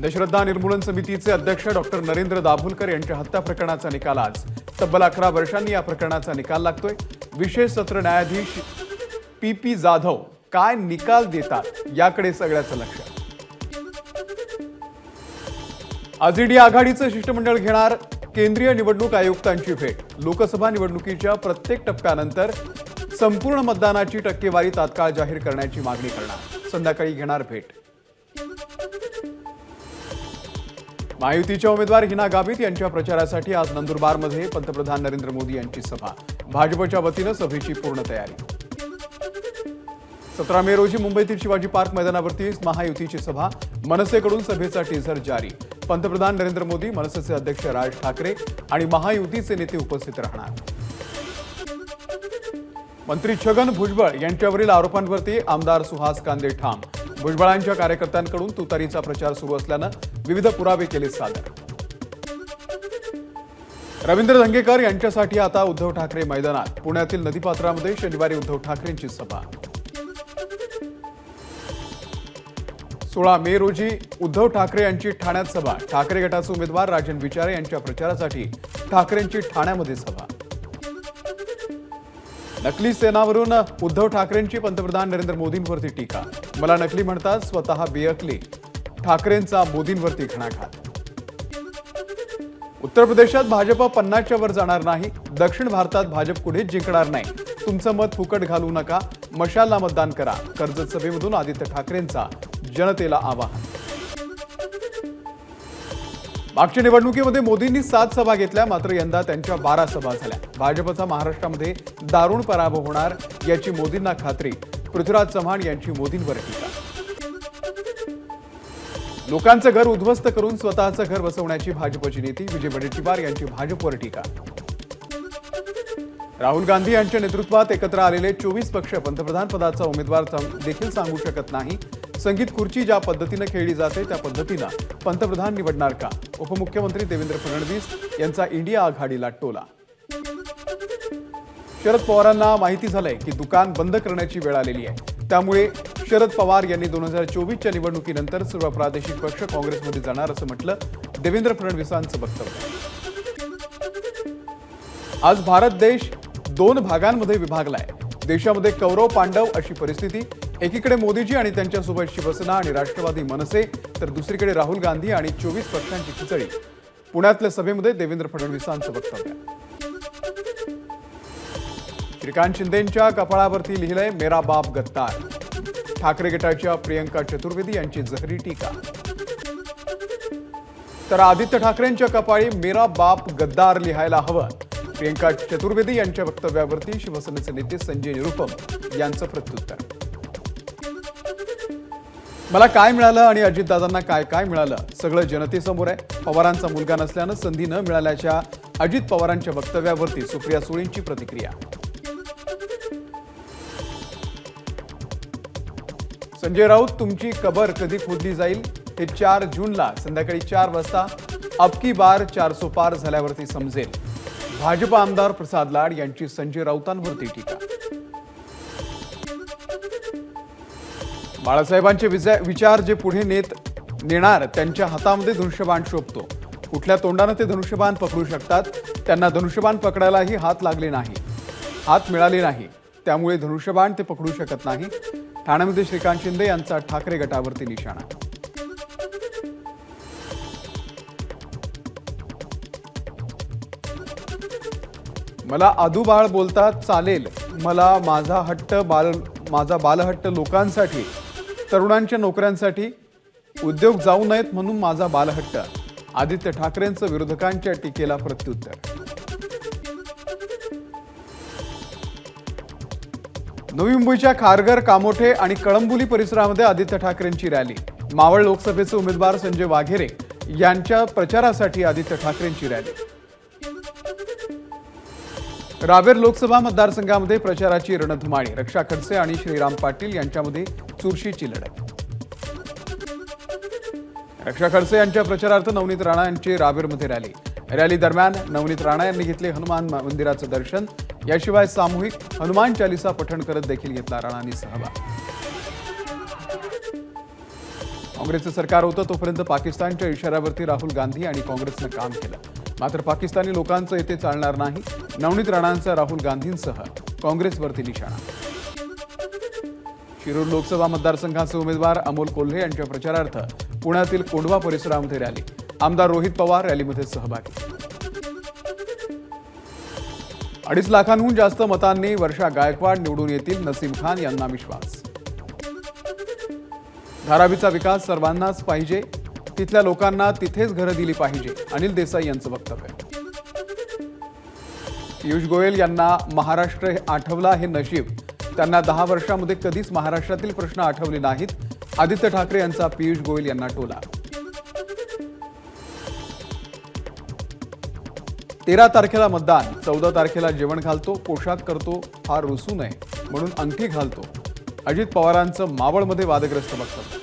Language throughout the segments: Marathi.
अंधश्रद्धा निर्मूलन समितीचे अध्यक्ष डॉक्टर नरेंद्र दाभोलकर यांच्या हत्या प्रकरणाचा निकाल आज. तब्बल 11 वर्षांनी या प्रकरणाचा निकाल लागतोय. विशेष सत्र न्यायाधीश पी जाधव काय निकाल देतात याकडे सगळ्याचं लक्ष. आज इंडिया आघाडीचं शिष्टमंडळ घेणार केंद्रीय निवडणूक आयुक्तांची भेट. लोकसभा निवडणुकीच्या प्रत्येक टप्प्यानंतर संपूर्ण मतदानाची टक्केवारी तात्काळ जाहीर करण्याची मागणी करणार. संध्याकाळी घेणार भेट. महायुतीच्या उमेदवार हिना गावित यांच्या प्रचारासाठी आज नंदुरबारमध्ये पंतप्रधान नरेंद्र मोदी यांची सभा. भाजपच्या वतीनं सभेची पूर्ण तयारी. 17 मे रोजी मुंबईतील शिवाजी पार्क मैदानावरती महायुतीची सभा. मनसेकडून सभेचा टीझर जारी. पंतप्रधान नरेंद्र मोदी, मनसेचे अध्यक्ष राज ठाकरे आणि महायुतीचे नेते उपस्थित राहणार. मंत्री छगन भुजबळ यांच्यावरील आरोपांवरती आमदार सुहास कांदे ठाम. भुजबळांच्या कार्यकर्त्यांकडून तुतारीचा प्रचार सुरू असल्यानं विविध पुरावे केले सादर. रवींद्र धंगेकर यांच्यासाठी आता उद्धव ठाकरे मैदानात. पुण्यातील नदीपात्रामध्ये शनिवारी उद्धव ठाकरेंची सभा. 16 मे रोजी उद्धव ठाकरे यांची ठाण्यात सभा. ठाकरे गटाचे उमेदवार राजन विचारे यांच्या प्रचारासाठी ठाकरेंची ठाण्यामध्ये सभा. नकली सेनावरून उद्धव ठाकरेंची पंतप्रधान नरेंद्र मोदींवरती टीका. मला नकली म्हणतात, स्वतः बेअकली. ठाकरेंचा मोदींवरती घणाघात. उत्तर प्रदेशात भाजप 50च्या वर जाणार नाही. दक्षिण भारतात भाजप कुठेच जिंकणार नाही. तुमचं मत फुकट घालू नका, मशालला मतदान करा. कर्जत सभेमधून आदित्य ठाकरेंचा जनतेला आवाहन. मागच्या निवडणुकीमध्ये मोदींनी 7 सभा घेतल्या, मात्र यंदा त्यांच्या 12 सभा झाल्या. भाजपचा महाराष्ट्रामध्ये दारुण पराभव होणार याची मोदींना खात्री. पृथ्वीराज चव्हाण यांची मोदींवर टीका. लोकांचं घर उद्ध्वस्त करून स्वतःचं घर बसवण्याची भाजपची नीती. विजय वडेट्टीवार यांची भाजपवर टीका. राहुल गांधी यांच्या नेतृत्वात एकत्र आलेले 24 पक्ष पंतप्रधान पदाचा उमेदवार देखील सांगू शकत नाही. संगीत खुर्ची ज्या पद्धतीने खेळली जाते त्या पद्धतीनं पंतप्रधान निवडणार का? उपमुख्यमंत्री देवेंद्र फडणवीस यांचा इंडिया आघाडीला टोला. शरद पवारांना माहिती झालंय की दुकान बंद करण्याची वेळ आलेली आहे. त्यामुळे शरद पवार यांनी 2024च्या निवडणुकीनंतर सर्व प्रादेशिक पक्ष काँग्रेसमध्ये जाणार असं म्हटलं. देवेंद्र फडणवीसांचं वक्तव्य. आज भारत देश 2 भागांमध्ये विभागलाय. देशामध्ये कौरव पांडव अशी परिस्थिती. एकीकडे मोदीजी आणि त्यांच्यासोबत शिवसेना आणि राष्ट्रवादी मनसे, तर दुसरीकडे राहुल गांधी आणि 24 पक्षांची खिचडी. पुण्यातल्या सभेमध्ये देवेंद्र फडणवीसांचं वक्तव्य. श्रीकांत शिंदेंच्या कपाळावरती लिहिलंय मेरा बाप गद्दार. ठाकरे गटाच्या प्रियंका चतुर्वेदी यांची जहरी टीका. तर आदित्य ठाकरेंच्या कपाळी मेरा बाप गद्दार लिहायला हवं. प्रियंका चतुर्वेदी यांच्या वक्तव्यावरती शिवसेनेचे नेते संजय निरुपम यांचं प्रत्युत्तर. मला काय मिळालं आणि अजितदादांना काय काय मिळालं सगळं जनतेसमोर आहे. पवारांचा मुलगा नसल्यानं संधी न मिळाल्याच्या अजित पवारांच्या वक्तव्यावरती सुप्रिया सुळेंची प्रतिक्रिया. संजय राऊत, तुमची कबर कधी खोदली जाईल हे 4 जूनला संध्याकाळी 4 वाजता अबकी बार 400 पार झाल्यावरती समजेल. भाजप आमदार प्रसाद लाड यांची संजय राऊतांवरती टीका. बाळासाहेबांचे विचार जे पुढे नेणार त्यांच्या हातामध्ये धनुष्यबाण शोभतो. कुठल्या तोंडाने ते धनुष्यबाण पकडू शकतात? त्यांना धनुष्यबाण पकडायलाही हात लागले नाही, हात मिळाले नाही. त्यामुळे धनुष्यबाण ते पकडू शकत नाही. ठाण्यामध्ये श्रीकांत शिंदे यांचा ठाकरे गटावरती निशाणा. मला आदूबाळ बोलतात चालेल. मला माझा बालहट्ट लोकांसाठी, तरुणांच्या नोकऱ्यांसाठी, उद्योग जाऊ नयेत म्हणून माझा बालहट्ट. आदित्य ठाकरेंचं विरोधकांच्या टीकेला प्रत्युत्तर. नवी मुंबईच्या खारघर, कामोठे आणि कळंबुली परिसरामध्ये आदित्य ठाकरेंची रॅली. मावळ लोकसभेचे उमेदवार संजय वाघेरे यांच्या प्रचारासाठी आदित्य ठाकरेंची रॅली. रावेर लोकसभा मतदारसंघामध्ये प्रचाराची रणधुमाळी. रक्षा खडसे आणि श्रीराम पाटील यांच्यामध्ये चुरशीची लढत. रक्षा खडसे यांच्या प्रचारार्थ नवनीत राणा यांची रावेरमध्ये रॅली दरम्यान नवनीत राणा यांनी घेतले हनुमान मंदिराचं दर्शन. याशिवाय सामूहिक हनुमान चालीसा पठण करत देखील घेतला राणांनी सहभाग. काँग्रेसचं सरकार होतं तोपर्यंत पाकिस्तानच्या इशाऱ्यावरती राहुल गांधी आणि काँग्रेसनं काम केलं. मात्र पाकिस्तानी लोकांचं येथे चालणार नाही. नवनीत राणांचा राहुल गांधींसह काँग्रेसवरती निशाणा. शिरूर लोकसभा मतदारसंघाचे उमेदवार अमोल कोल्हे यांच्या प्रचारार्थ पुण्यातील कोंढवा परिसरामध्ये रॅली. आमदार रोहित पवार रॅलीमध्ये सहभागी. 2.5 लाखांहून जास्त मतांनी वर्षा गायकवाड निवडून येतील, नसीम खान यांना विश्वास. धारावीचा विकास सर्वांनाच पाहिजे, तिथल्या लोकांना तिथेच घरं दिली पाहिजे, अनिल देसाई यांचं वक्तव्य. पियुष गोयल यांना महाराष्ट्र आठवला हे नशीब, त्यांना 10 वर्षांमध्ये कधीच महाराष्ट्रातील प्रश्न आठवले नाहीत. आदित्य ठाकरे यांचा पियुष गोयल यांना टोला. 13 तारखेला मतदान, 14 तारखेला जेवण घालतो, पोशाख करतो फार रुसू नये म्हणून अंगठी घालतो. अजित पवारांचं मावळमध्ये वादग्रस्त वक्तव्य.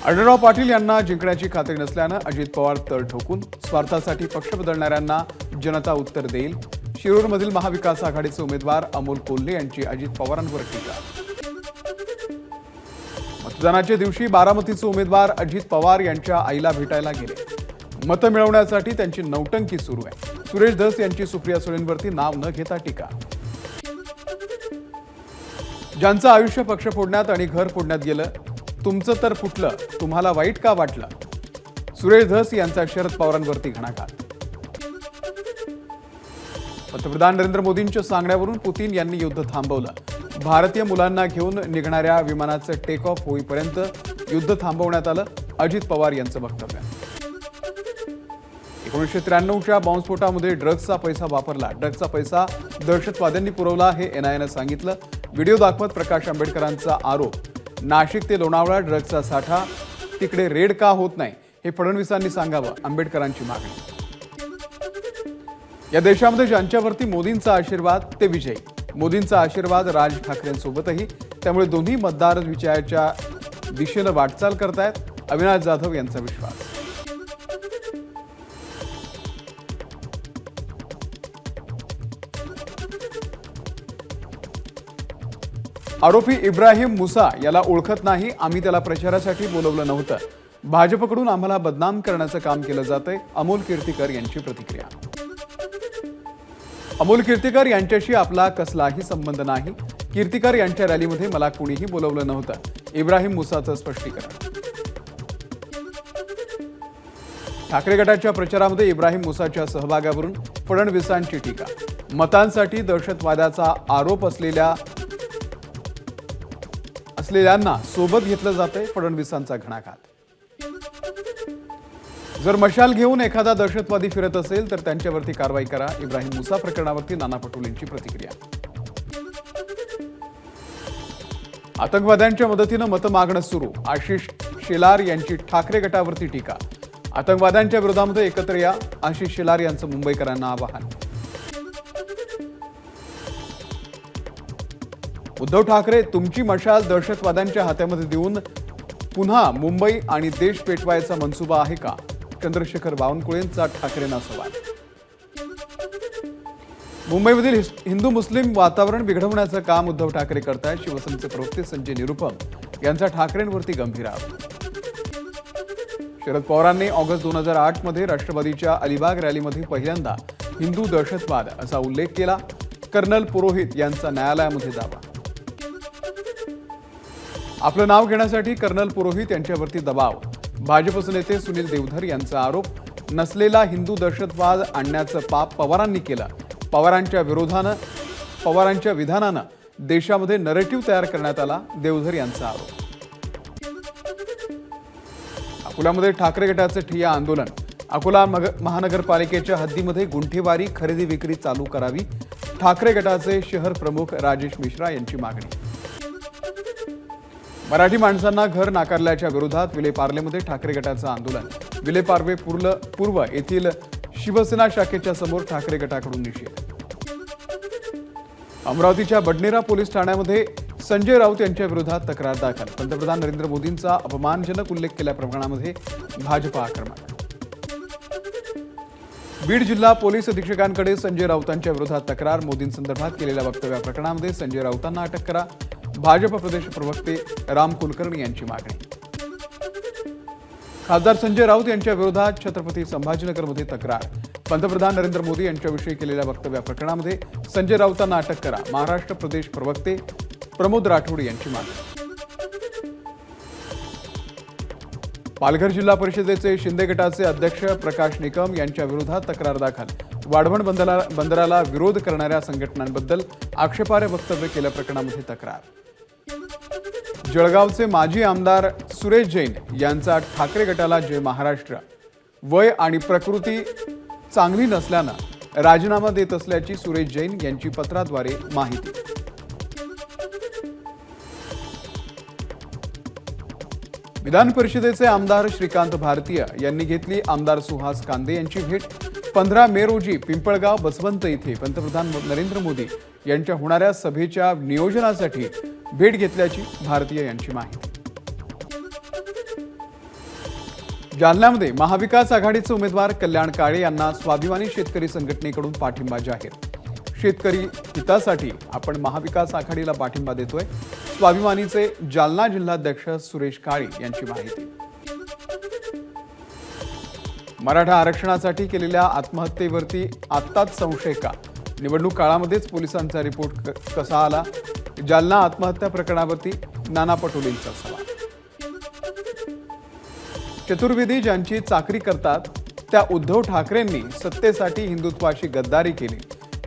आढळराव पाटील यांना जिंकण्याची खात्री नसल्यानं अजित पवार तळ ठोकून, स्वार्थासाठी पक्ष बदलणाऱ्यांना जनता उत्तर देईल. शिरूरमधील महाविकास आघाडीचे उमेदवार अमोल कोल्हे यांची अजित पवारांवर टीका. मतदानाच्या दिवशी बारामतीचे उमेदवार अजित पवार यांच्या आईला भेटायला गेले. मतं मिळवण्यासाठी त्यांची नौटंकी सुरू आहे. सुरेश धस यांची सुप्रिया सुळेंवरती नाव न घेता टीका. ज्यांचं आयुष्य पक्ष फोडण्यात आणि घर फोडण्यात गेलं, तुमचं तर फुटलं, तुम्हाला वाईट का वाटलं? सुरेश धस यांचा शरद पवारांवरती घणाघात. पंतप्रधान नरेंद्र मोदींच्या सांगण्यावरून पुतीन यांनी युद्ध थांबवलं. भारतीय मुलांना घेऊन निघणाऱ्या विमानाचं टेक ऑफ होईपर्यंत युद्ध थांबवण्यात आलं. अजित पवार यांचं वक्तव्य. 1993च्या बॉम्बस्फोटामध्ये ड्रग्जचा पैसा वापरला. ड्रग्जचा पैसा दहशतवाद्यांनी पुरवला हे एनआयएनं सांगितलं. व्हिडिओ दाखवत प्रकाश आंबेडकरांचा आरोप. नाशिक ते लोणावळा ड्रग्जचा साठा, तिकडे रेड का होत नाही हे फडणवीसांनी सांगावं, आंबेडकरांची मागणी. या देशामध्ये ज्यांच्यावरती मोदींचा आशीर्वाद ते विजयी. मोदींचा आशीर्वाद राज ठाकरेंसोबतही, त्यामुळे दोन्ही मतदार विजयाच्या दिशेनं वाटचाल करतायत, अविनाश जाधव यांचा विश्वास. आरोपी इब्राहिम मुसा याला ओळखत नाही, आम्ही त्याला प्रचारासाठी बोलवलं नव्हतं. भाजपकडून आम्हाला बदनाम करण्याचं काम केलं जातंय, अमोल कीर्तीकर यांची प्रतिक्रिया. अमोल कीर्तीकर यांच्याशी आपला कसलाही संबंध नाही. कीर्तीकर यांच्या रॅलीमध्ये मला कुणीही बोलवलं नव्हतं. इब्राहिम मुसाचं स्पष्टीकरण. ठाकरे गटाच्या प्रचारामध्ये इब्राहिम मुसाच्या सहभागावरून फडणवीसांची टीका. मतांसाठी दहशतवादाचा आरोप असलेल्यांना सोबत घेतलं जातंय, फडणवीसांचा घणाघात. जर मशाल घेऊन एखादा दहशतवादी फिरत असेल तर त्यांच्यावरती कारवाई करा. इब्राहिम मुसा प्रकरणावरती नाना पटोलेंची प्रतिक्रिया. आतंकवाद्यांच्या मदतीनं मतं मागणं सुरू. आशिष शेलार यांची ठाकरे गटावरती टीका. आतंकवाद्यांच्या विरोधामध्ये एकत्र या, आशिष शेलार यांचं मुंबईकरांना आवाहन. उद्धव ठाकरे, तुमची मशाल दहशतवाद्यांच्या हातामध्ये देऊन पुन्हा मुंबई आणि देश पेटवायचा मनसुबा आहे का? चंद्रशेखर बावनकुळेंचा ठाकरेंना सवाल. मुंबईमधील हिंदू मुस्लिम वातावरण बिघडवण्याचं काम उद्धव ठाकरे करतायत. शिवसेनेचे प्रवक्ते संजय निरुपम यांचा ठाकरेंवरती गंभीर आरोप. शरद पवारांनी ऑगस्ट 2008 मध्ये राष्ट्रवादीच्या अलिबाग रॅलीमध्ये पहिल्यांदा हिंदू दहशतवाद असा उल्लेख केला. कर्नल पुरोहित यांचा न्यायालयामध्ये दावा. आपलं नाव घेण्यासाठी कर्नल पुरोहित यांच्यावरती दबाव. भाजपचे नेते सुनील देवधर यांचा आरोप. नसलेला हिंदू दहशतवाद आणण्याचं पाप पवारांनी केलं. पवारांच्या विधानानं देशामध्ये नरेटिव्ह तयार करण्यात आला. देवधर यांचा आरोप. अकोल्यामध्ये ठाकरे गटाचे ठिय्या आंदोलन. अकोला महानगरपालिकेच्या हद्दीमध्ये गुंठेवारी खरेदी विक्री चालू करावी. ठाकरे गटाचे शहर प्रमुख राजेश मिश्रा यांची मागणी. मराठी माणसांना घर नाकारल्याच्या विरोधात विलेपार्लेमध्ये ठाकरे गटाचं आंदोलन. विलेपार्ले पूर्व येथील शिवसेना शाखेच्या समोर ठाकरे गटाकडून निषेध. अमरावतीच्या बडनेरा पोलीस ठाण्यामध्ये संजय राऊत यांच्या विरोधात तक्रार दाखल. पंतप्रधान नरेंद्र मोदींचा अपमानजनक उल्लेख केल्याप्रकरणामध्ये भाजप आक्रमक. बीड जिल्हा पोलीस अधीक्षकांकडे संजय राऊतांच्या विरोधात तक्रार. मोदींसंदर्भात केलेल्या वक्तव्याप्रकरणामध्ये संजय राऊतांना अटक करा. भाजप प्रदेश प्रवक्ते राम कुलकर्णी यांची मागणी. खासदार संजय राऊत यांच्या विरोधात छत्रपती संभाजीनगरमध्ये तक्रार. पंतप्रधान नरेंद्र मोदी यांच्याविषयी केलेल्या वक्तव्याप्रकरणामध्ये संजय राऊतांना अटक करा, महाराष्ट्र प्रदेश प्रवक्ते प्रमोद राठोड यांची मागणी. पालघर जिल्हा परिषदेचे शिंदे गटाचे अध्यक्ष प्रकाश निकम यांच्या विरोधात तक्रार दाखल. वाढवण बंदराला विरोध करणाऱ्या संघटनांबद्दल आक्षेपार्ह वक्तव्य केल्याप्रकरणामध्ये तक्रार. जळगावचे माजी आमदार सुरेश जैन यांचा ठाकरे गटाला जय महाराष्ट्र. वय आणि प्रकृती चांगली नसल्यानं राजीनामा देत असल्याची सुरेश जैन यांची पत्राद्वारे माहिती. विधान परिषदेचे आमदार श्रीकांत भारतीय यांनी घेतली आमदार सुहास कांदे यांची भेट. 15 मे रोजी पिंपळगाव बसवंत इथे पंतप्रधान नरेंद्र मोदी यांच्या होणाऱ्या सभेच्या नियोजनासाठी भेट घेतल्याची भारतीय यांची माहिती. जालन्यामध्ये महाविकास आघाडीचे उमेदवार कल्याण काळे यांना स्वाभिमानी शेतकरी संघटनेकडून पाठिंबा जाहीर. शेतकरी हितासाठी आपण महाविकास आघाडीला पाठिंबा देतोय, स्वाभिमानीचे जालना जिल्हाध्यक्ष सुरेश काळे यांची माहिती. मराठा आरक्षणासाठी केलेल्या आत्महत्येवरती आत्ताच संशय का? निवडणूक काळामध्येच पोलिसांचा रिपोर्ट कसा आला? जालना आत्महत्या प्रकरणावरती नाना पटोलेंचा सवाल. चतुर्वेदी ज्यांची चाकरी करतात त्या उद्धव ठाकरेंनी सत्तेसाठी हिंदुत्वाशी गद्दारी केली.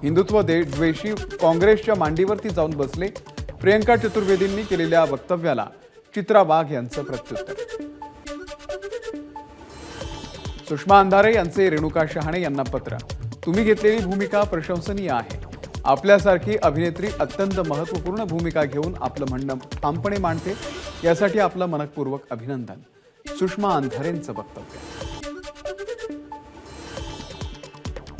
हिंदुत्व द्वेषी काँग्रेसच्या मांडीवरती जाऊन बसले. प्रियंका चतुर्वेदींनी केलेल्या वक्तव्याला चित्रा वाघ यांचं प्रत्युत्तर. सुषमा अंधारे यांचे रेणुका शहाणे यांना पत्र. तुम्ही घेतलेली भूमिका प्रशंसनीय आहे. आपल्यासारखी अभिनेत्री अत्यंत महत्त्वपूर्ण भूमिका घेऊन आपलं म्हणणं ठामपणे मांडते, यासाठी आपलं मनपूर्वक अभिनंदन. सुषमा अंधारेंचं वक्तव्य.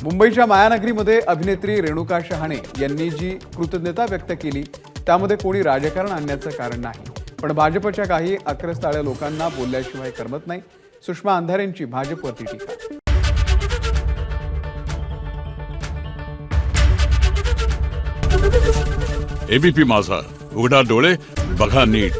मुंबईच्या मायानगरीमध्ये अभिनेत्री रेणुका शहाणे यांनी जी कृतज्ञता व्यक्त केली त्यामध्ये कोणी राजकारण आणण्याचं कारण नाही, पण भाजपच्या काही अक्रस्ताळ्या लोकांना बोलल्याशिवाय करमत नाही. सुषमा अंधारेंची भाजपवरती टीका. एबीपी माझा, उघडा डोळे बघा नीट.